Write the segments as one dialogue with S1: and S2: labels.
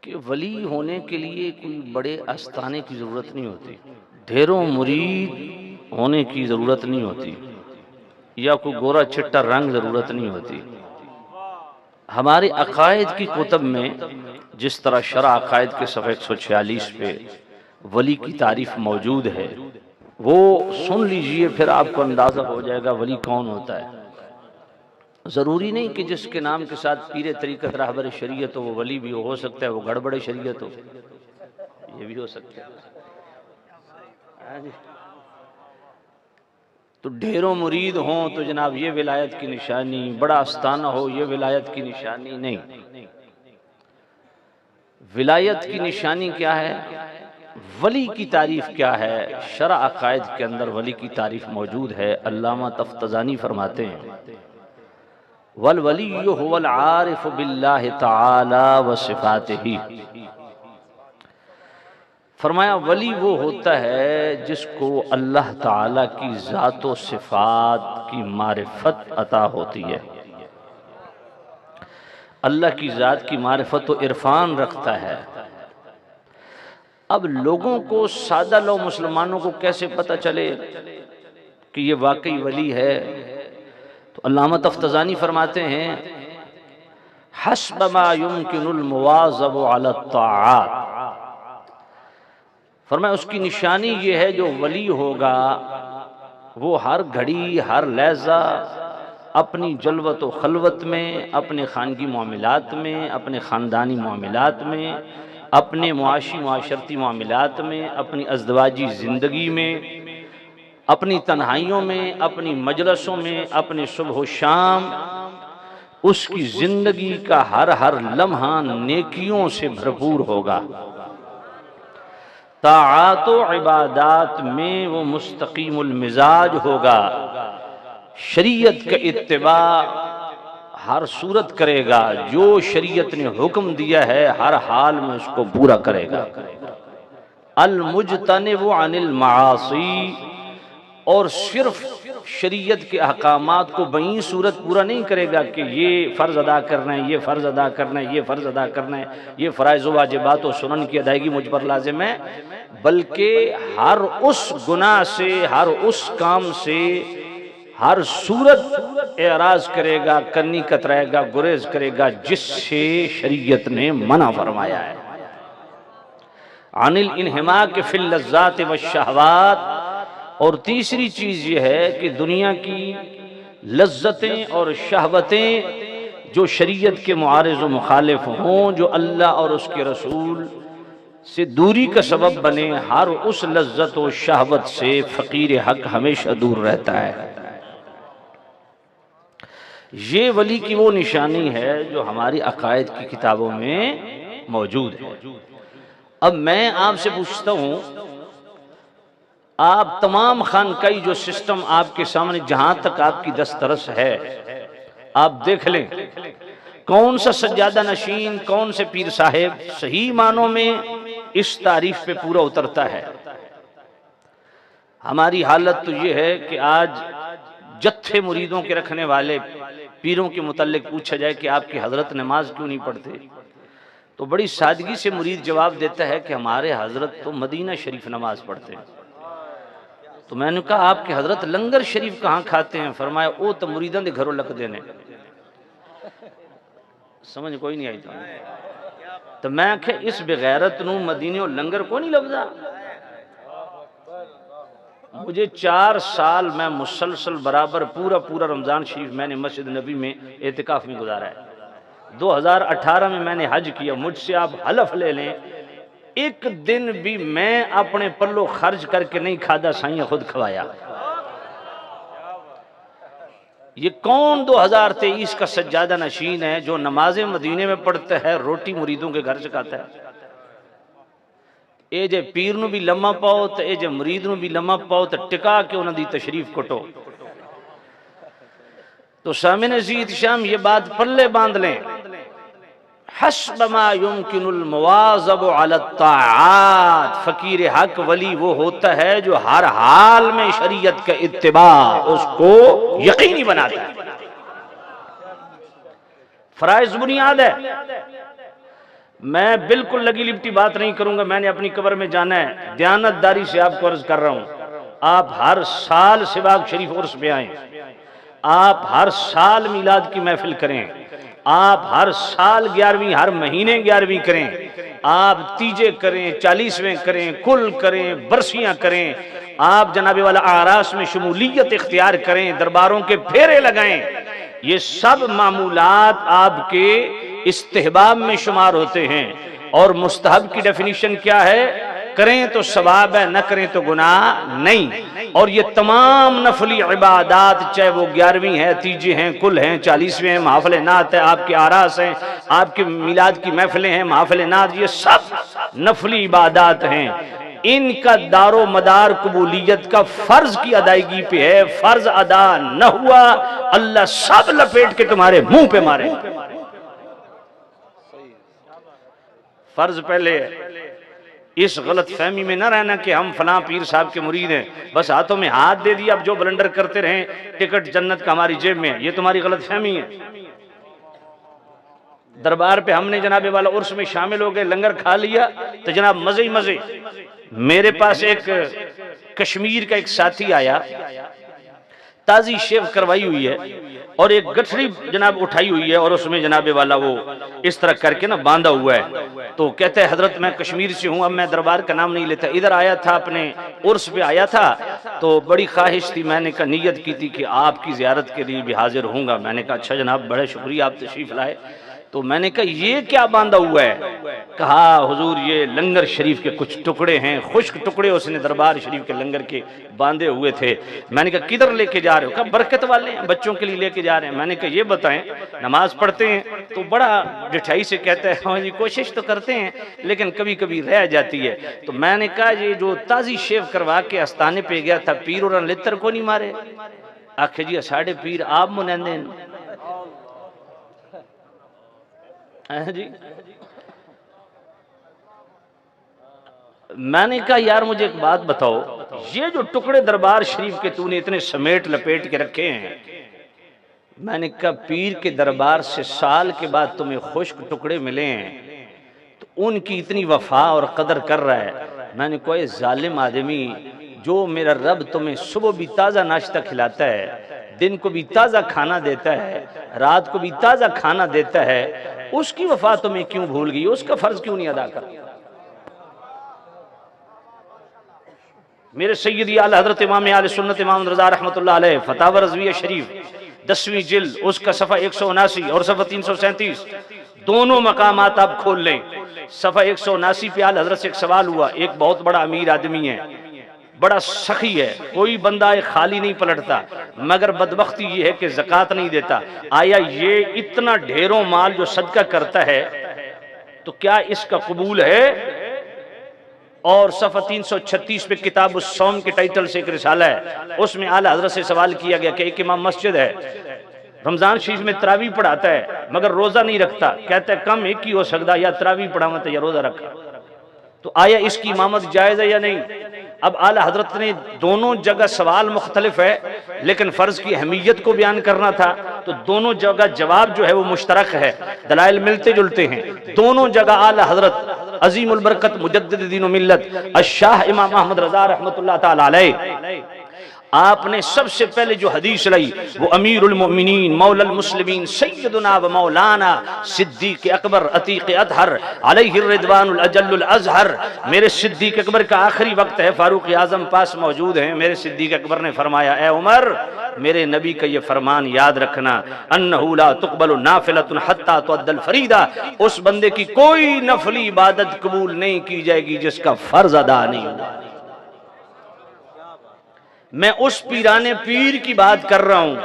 S1: کہ ولی ہونے کے لیے کوئی بڑے آستانے کی ضرورت نہیں ہوتی، ڈھیروں مرید ہونے کی ضرورت نہیں ہوتی، یا کوئی گورا چٹا رنگ ضرورت نہیں ہوتی۔ ہمارے عقائد کی کتب میں جس طرح شرح عقائد کے صفحہ 146 پہ ولی کی تعریف موجود ہے، وہ سن لیجئے، پھر آپ کو اندازہ ہو جائے گا ولی کون ہوتا ہے۔ ضروری نہیں کہ جس کے نام کے ساتھ پیر طریقت راہبر شریعت ہو وہ ولی بھی ہو سکتا ہے وہ گڑبڑ شریعت ہو، یہ بھی ہو سکتا ہے۔ تو ڈھیروں مرید ہوں تو جناب یہ ولایت کی نشانی، بڑا آستانہ ہو یہ ولایت کی نشانی نہیں۔ ولایت کی نشانی کیا ہے؟ ولی کی تعریف کیا ہے؟ شرع عقائد کے اندر ولی کی تعریف موجود ہے۔ علامہ تفتزانی فرماتے ہیں والولی هو العارف باللہ تعالی وصفاتہ، فرمایا ولی وہ ہوتا ہے جس کو اللہ تعالی کی ذات و صفات کی معرفت عطا ہوتی ہے، اللہ کی ذات کی معرفت و عرفان رکھتا ہے۔ اب لوگوں کو، سادہ لوگ مسلمانوں کو کیسے پتہ چلے کہ یہ واقعی ولی ہے؟ تو علامہ تفتزانی فرماتے ہیں حسب ما يمكن المواظب على الطاعات، فرمایا اس کی نشانی یہ ہے جو ولی ہوگا وہ ہر گھڑی ہر لحظہ اپنی جلوت و خلوت میں، اپنے خانگی معاملات میں، اپنے خاندانی معاملات میں، اپنے معاشی معاشرتی معاملات میں، اپنی ازدواجی زندگی میں، اپنی تنہائیوں میں، اپنی مجلسوں میں، اپنے صبح و شام، اس کی زندگی کا ہر لمحہ نیکیوں سے بھرپور ہوگا، طاعات و عبادات میں وہ مستقیم المزاج ہوگا، شریعت کا اتباع ہر صورت کرے گا، جو شریعت نے حکم دیا ہے ہر حال میں اس کو پورا کرے گا، المجتنب عن المعاصی، اور صرف شریعت کے احکامات کو بئی صورت پورا نہیں کرے گا کہ یہ فرض ادا کرنا ہے، یہ فرض ادا کرنا ہے، یہ فرض ادا کرنا ہے، یہ فرائض و واجبات و سنن کی ادائیگی مجھ پر لازم ہے، بلکہ ہر اس گناہ سے، ہر اس کام سے، ہر صورت اعراض کرے گا، کنی کترائے گا، گریز کرے گا جس سے شریعت نے منع فرمایا ہے۔ عن الانہماک فی اللذات والشہوات، اور تیسری چیز یہ ہے کہ دنیا کی لذتیں اور شہوتیں جو شریعت کے معارض و مخالف ہوں، جو اللہ اور اس کے رسول سے دوری کا سبب بنے، ہر اس لذت و شہوت سے فقیر حق ہمیشہ دور رہتا ہے۔ یہ ولی کی وہ نشانی ہے جو ہماری عقائد کی کتابوں میں موجود ہے۔ اب میں آپ سے پوچھتا ہوں، آپ تمام خانقائی جو سسٹم آپ کے سامنے جہاں تک آپ کی دسترس ہے آپ دیکھ لیں، کون سا سجادہ نشین، کون سے پیر صاحب صحیح معنوں میں اس تعریف پہ پورا اترتا ہے؟ ہماری حالت تو یہ ہے کہ آج جتھے مریدوں کے رکھنے والے پیروں کے متعلق پوچھا جائے کہ آپ کی حضرت نماز کیوں نہیں پڑھتے، تو بڑی سادگی سے مرید جواب دیتا ہے کہ ہمارے حضرت تو مدینہ شریف نماز پڑھتے ہیں۔ تو میں نے کہا آپ کے حضرت لنگر شریف کہاں کھاتے ہیں؟ فرمایا او تو مریداں دے گھروں لک دینے۔ سمجھ کوئی نہیں آئی تو میں کہ اس بغیرت نو مدینے اور لنگر کو نہیں لفظا۔ مجھے 4 سال میں مسلسل برابر پورا رمضان شریف میں نے مسجد نبی میں اعتکاف میں گزارا ہے۔ 2018 میں میں نے حج کیا، مجھ سے آپ حلف لے لیں ایک دن بھی میں اپنے پلو خرچ کر کے نہیں کھادا، سائیں خود کھوایا۔ یہ کون 2023 کا سجادہ نشین ہے جو نماز مدینے میں پڑھتا ہے، روٹی مریدوں کے گھر سے کھاتا ہے؟ اے جے پیر نو بھی لمحہ پاؤ تو اے جے مرید نو بھی لمحہ پاؤ تو ٹکا کے انہوں دی تشریف کٹو۔ تو سامعین عزیز شام یہ بات پلے باندھ لیں، حسب ما يمكن المواظب على الطاعات، فقیر حق ولی وہ ہوتا ہے جو ہر حال میں شریعت کا اتباع اس کو یقینی بناتا ہے۔ فرائض بنیاد ہے، میں بالکل لگی لپٹی بات نہیں کروں گا، میں نے اپنی قبر میں جانا ہے، دیانت داری سے آپ کو عرض کر رہا ہوں، آپ ہر سال سباق شریف عرس پہ آئیں، آپ ہر سال میلاد کی محفل کریں، آپ ہر سال 11ویں ہر مہینے 11ویں کریں، آپ تیجے کریں، 40ویں کریں، کل کریں، برسیاں کریں، آپ جناب والا اعراس میں شمولیت اختیار کریں، درباروں کے پھیرے لگائیں، یہ سب معمولات آپ کے استحباب میں شمار ہوتے ہیں۔ اور مستحب کی ڈیفینیشن کیا ہے؟ کریں تو ثواب ہے، نہ کریں تو گناہ نہیں۔ اور یہ تمام نفلی عبادات، چاہے وہ 11ویں ہے، تیجے ہیں، کل ہیں، 40ویں ہیں، محافل نعت ہے، آپ کے آراس ہیں، آپ کے میلاد کی محفلیں ہیں، محافل نعت، یہ سب نفلی عبادات ہیں۔ ان کا دار و مدار قبولیت کا فرض کی ادائیگی پہ ہے۔ فرض ادا نہ ہوا، اللہ سب لپیٹ کے تمہارے منہ پہ مارے۔ فرض پہلے ہے۔ اس غلط فہمی میں نہ رہنا کہ ہم فلاں پیر صاحب کے مرید ہیں، بس ہاتھوں میں ہاتھ دے دیا، اب جو بلنڈر کرتے رہیں، ٹکٹ جنت کا ہماری جیب میں ہے، یہ تمہاری غلط فہمی ہے۔ دربار پہ ہم نے جناب والا عرس میں شامل ہو گئے، لنگر کھا لیا تو جناب مزے ہی مزے۔ میرے پاس ایک کشمیر کا ایک ساتھی آیا، تازی شیو کروائی ہوئی ہے اور ایک گٹھڑی جناب اٹھائی ہوئی ہے اور اس میں جناب والا وہ اس طرح کر کے نا باندھا ہوا ہے، تو کہتے ہیں حضرت میں کشمیر سے ہوں، اب میں دربار کا نام نہیں لیتا، ادھر آیا تھا، اپنے عرس پہ آیا تھا، تو بڑی خواہش تھی، میں نے کہا نیت کی تھی کہ آپ کی زیارت کے لیے بھی حاضر ہوں گا۔ میں نے کہا اچھا جناب، بڑے شکریہ آپ تشریف لائے۔ تو میں نے کہا یہ کیا باندھا ہوا ہے؟ کہا حضور یہ لنگر شریف کے کچھ ٹکڑے ہیں، خشک ٹکڑے اس نے دربار شریف کے لنگر کے باندھے ہوئے تھے۔ میں نے کہا کدھر لے کے جا رہے ہو؟ کہا برکت والے ہیں، بچوں کے لیے لے کے جا رہے ہیں۔ میں نے کہا یہ بتائیں، نماز پڑھتے ہیں؟ تو بڑا ڈٹھائی سے کہتا ہے ہاں جی کوشش تو کرتے ہیں لیکن کبھی کبھی رہ جاتی ہے۔ تو میں نے کہا یہ جو تازی شیو کروا کے آستانے پہ گیا تھا، پیر اور لتر کو نہیں مارے؟ آخر جی ساڑھے پیر آپ منندے جی۔ میں نے کہا یار مجھے ایک بات بتاؤ، یہ جو ٹکڑے دربار شریف کے تو نے اتنے سمیٹ لپیٹ کے رکھے ہیں، میں نے کہا پیر کے دربار سے سال کے بعد تمہیں خشک ٹکڑے ملے ہیں تو ان کی اتنی وفا اور قدر کر رہا ہے۔ میں نے کہا یہ ظالم آدمی، جو میرا رب تمہیں صبح بھی تازہ ناشتہ کھلاتا ہے، دن کو بھی تازہ کھانا دیتا ہے، رات کو بھی تازہ کھانا دیتا ہے، اس کی وفا تمہیں کیوں بھول گئی؟ اس کا فرض کیوں نہیں ادا کر؟ میرے سیدی اعلی حضرت امام اہل سنت امام رضا رحمۃ اللہ علیہ فتاوی رضویہ شریف 10ویں جلد، اس کا صفحہ 179 اور صفحہ 337 دونوں مقامات آپ کھول لیں۔ صفحہ 179 پہ اعلی حضرت سے ایک سوال ہوا، ایک بہت بڑا امیر آدمی ہے، بڑا سخی ہے، کوئی بندہ خالی نہیں پلٹتا، مگر بدبختی یہ ہے کہ زکوٰۃ نہیں دیتا، آیا یہ اتنا ڈھیروں مال جو صدقہ کرتا ہے تو کیا اس کا قبول ہے؟ اور صفحہ 336 پہ کتاب الصوم کے ٹائٹل سے ایک رسالہ ہے، اس میں اعلیٰ حضرت سے سوال کیا گیا کہ ایک امام مسجد ہے، رمضان شریف میں تراویح پڑھاتا ہے مگر روزہ نہیں رکھتا، کہتا ہے کم ایک ہی ہو سکتا، یا تراویح پڑھاوت ہے یا روزہ رکھا، تو آیا اس کی امامت جائز ہے یا نہیں؟ اب اعلیٰ حضرت نے دونوں جگہ سوال مختلف ہے لیکن فرض کی اہمیت کو بیان کرنا تھا، تو دونوں جگہ جواب جو ہے وہ مشترک ہے، دلائل ملتے جلتے ہیں۔ دونوں جگہ اعلیٰ حضرت عظیم البرکت مجدد دین و ملت الشاہ امام احمد رضا رحمۃ اللہ تعالی علیہ، آپ نے سب سے پہلے جو حدیث لائی وہ امیر المؤمنین مولا المسلمین سیدنا و مولانا صدیق اکبر عتیق اطہر علیہ الرضوان الاجل الازہر۔ میرے صدیق اکبر کا آخری وقت ہے، فاروق اعظم پاس موجود ہیں، میرے صدیق اکبر نے فرمایا اے عمر میرے نبی کا یہ فرمان یاد رکھنا، انہ لا تقبل نافلۃ حتی تؤدى الفریضہ، اس بندے کی کوئی نفلی عبادت قبول نہیں کی جائے گی جس کا فرض ادا نہیں ہوا۔ میں اس پیران پیر کی بات کر رہا ہوں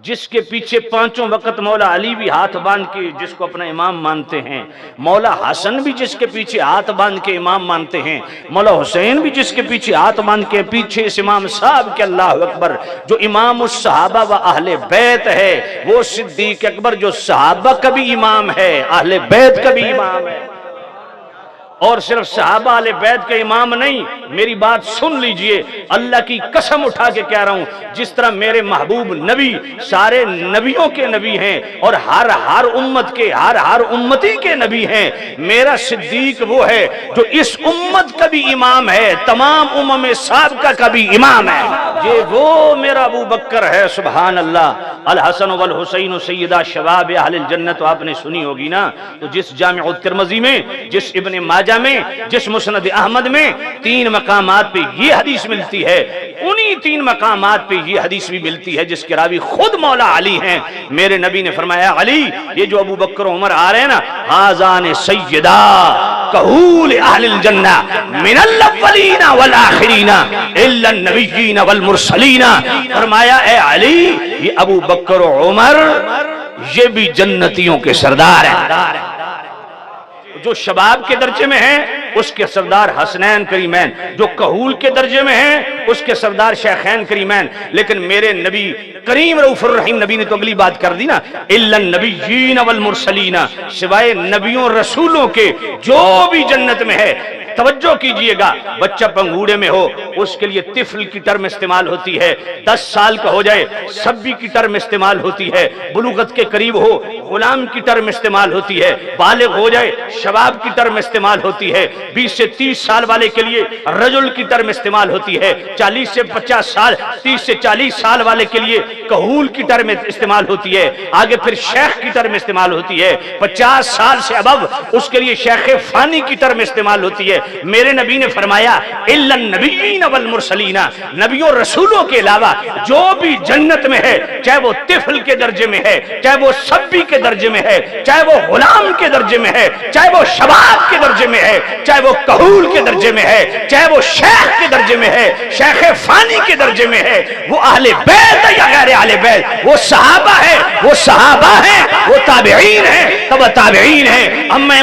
S1: جس کے پیچھے پانچوں وقت مولا علی بھی ہاتھ باندھ کے جس کو اپنا امام مانتے ہیں، مولا حسن بھی جس کے پیچھے ہاتھ باندھ کے امام مانتے ہیں، مولا حسین بھی جس کے پیچھے ہاتھ باندھ کے پیچھے اس امام صاحب کے اللہ اکبر جو امام الصحابہ و اہل بیت ہے، وہ صدیق اکبر جو صحابہ کا بھی امام ہے، اہل بیت کا بھی امام ہے۔ اور صرف صحابہ اہل بیت کے امام نہیں، میری بات سن لیجئے، اللہ کی قسم اٹھا کے کہہ رہا ہوں، جس طرح میرے محبوب نبی سارے نبیوں کے نبی ہیں اور ہر امت کے ہر امتی کے نبی ہیں، میرا صدیق وہ ہے جو اس امت کا بھی امام ہے، تمام امم سابقہ کا بھی امام ہے، یہ وہ میرا ابو بکر ہے۔ سبحان اللہ۔ الحسن والحسین سیدہ شباب اہل الجنت، آپ نے سنی ہوگی نا، تو جس جامع الترمذی میں، جس ابن ماجہ میں، جس مسند احمد میں 3 مقامات پہ یہ حدیث ملتی ہے، انہی 3 مقامات پہ یہ حدیث بھی ملتی ہے جس کے راوی خود مولا علی ہیں۔ میرے نبی نے فرمایا، علی یہ جو ابو بکر عمر آ رہے ہیں نا، آذان سیدہ کہول اہل الجنہ من الاولین والآخرین الا النبیین والمرسلین، فرمایا اے علی یہ ابو بکر و عمر یہ بھی جنتیوں کے سردار ہیں۔ جو شباب کے درجے میں ہیں اس کے سردار حسنین کریمین، جو کہول کے درجے میں ہیں اس کے سردار شیخین کریمین، لیکن میرے نبی کریم رؤوف الرحیم نبی نے تو اگلی بات کر دی نا، الا النبیین والمرسلین، سوائے نبیوں رسولوں کے جو بھی جنت میں ہے۔ توجہ کیجئے گا، بچہ پنگوڑے میں ہو اس کے لیے طفل کی ٹرم استعمال ہوتی ہے، 10 سال کا ہو جائے سبی کی ٹرم استعمال ہوتی ہے، بلوغت کے قریب ہو غلام کی ٹرم استعمال ہوتی ہے، بالغ ہو جائے شباب کی ٹرم استعمال ہوتی ہے، 20 سے 30 سال والے کے لیے رجل کی ٹرم استعمال ہوتی ہے، 40 سے 50 سال 30 سے 40 سال والے کے لیے کہول کی ٹرم استعمال ہوتی ہے، آگے پھر شیخ کی ٹرم استعمال ہوتی ہے، 50 سال سے ابو اس کے لیے شیخ فانی کی ٹرم استعمال ہوتی ہے۔ میرے نبی نے فرمایا الا النبیین والمرسلین، نبیوں رسولوں کے علاوہ جو بھی جنت میں ہے، چاہے وہ طفل کے درجے میں ہے، چاہے وہ سبی کے درجے میں ہے، چاہے وہ غلام کے درجے میں ہے، چاہے وہ شباب کے درجے میں ہے، چاہے وہ کہول کے درجے میں ہے، چاہے وہ شیخ کے درجے میں ہے، شیخ فانی کے درجے میں ہے، وہ اہل بیت ہے یا غیر اہل بیت، وہ صحابہ ہے، وہ صحابہ ہیں، وہ تابعین ہیں، تبع تابعین ہیں، اب میں